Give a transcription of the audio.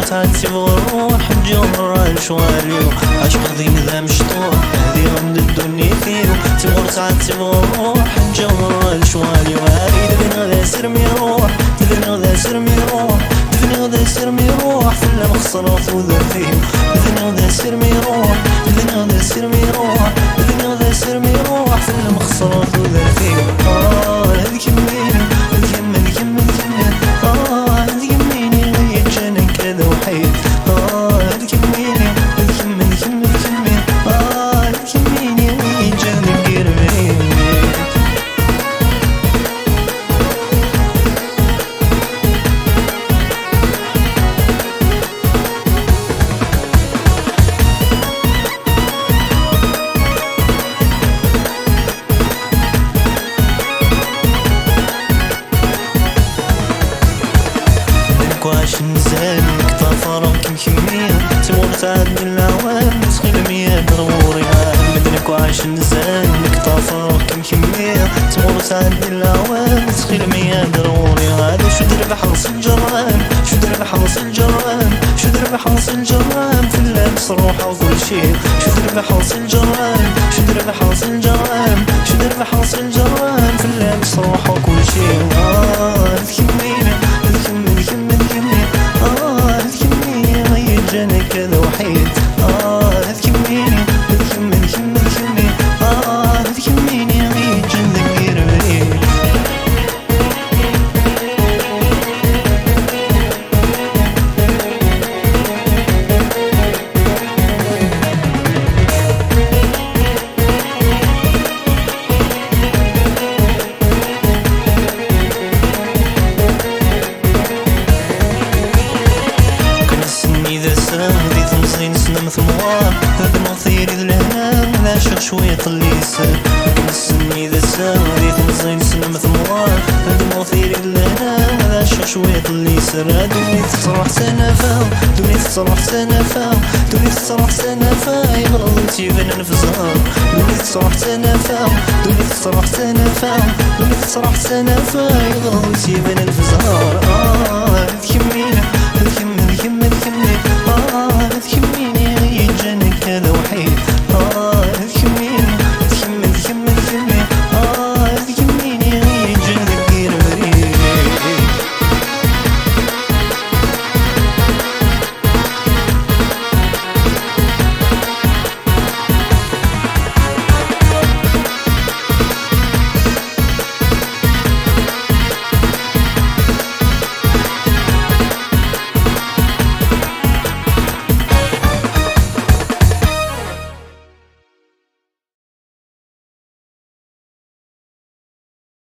تعتب غروح الجمر شواريو عشق ذي ذا مشطوح هذي غمد الدنيا فيو تمر تعتب غروح الجمر شواريو هذي دفن غدا سرمي روح دفن غدا سرمي روح دفن غدا سرمي روح فلا مخصرات وذا فيو دفن غدا سرمي روح دفن غدا سرمي روح دفن غدا سرمي روح فلا مخصرات وذا فيو هذي كميني هذي كميني كميني كميني هذي كميني غير جنك كذا وحيد هذي كميني هذي كميني كميني كميني هذي كميني غير جنك قربين واش نزالك طافرك كمية تمر تعدي العوام تسقي المياه ضروريها بدنك واش نزالك طافرك كمية تمر تعدي العوام تسقي المياه ضروريها هذا شو درب حرص الجرام شو درب حرص الجرام شو درب حرص الجرام في اللبس روحه وكل شيء شو درب حرص الجرام شو درب حرص الجرام شو درب حرص الجرام في اللبس روحه وكل شيء كمينة كمينة كمينة جنك كذا وحيد كميني كميني كميني كميني كميني غير جنك قربين هذي تمزين سنة مثموار هذا مثير لهنا لا شغ شوية الليسان كنسني ذا سام هذي تمزين سنة مثموار هذا مثير لهنا لا شغ شوية الليسان دوني تتصرح سنفا دوني تتصرح سنفا دوني تتصرح سنفا يغلط يبان انفزار دوني تتصرح سنفا دوني تتصرح سنفا دوني تتصرح سنفا يغلط يبان انفزار كمينة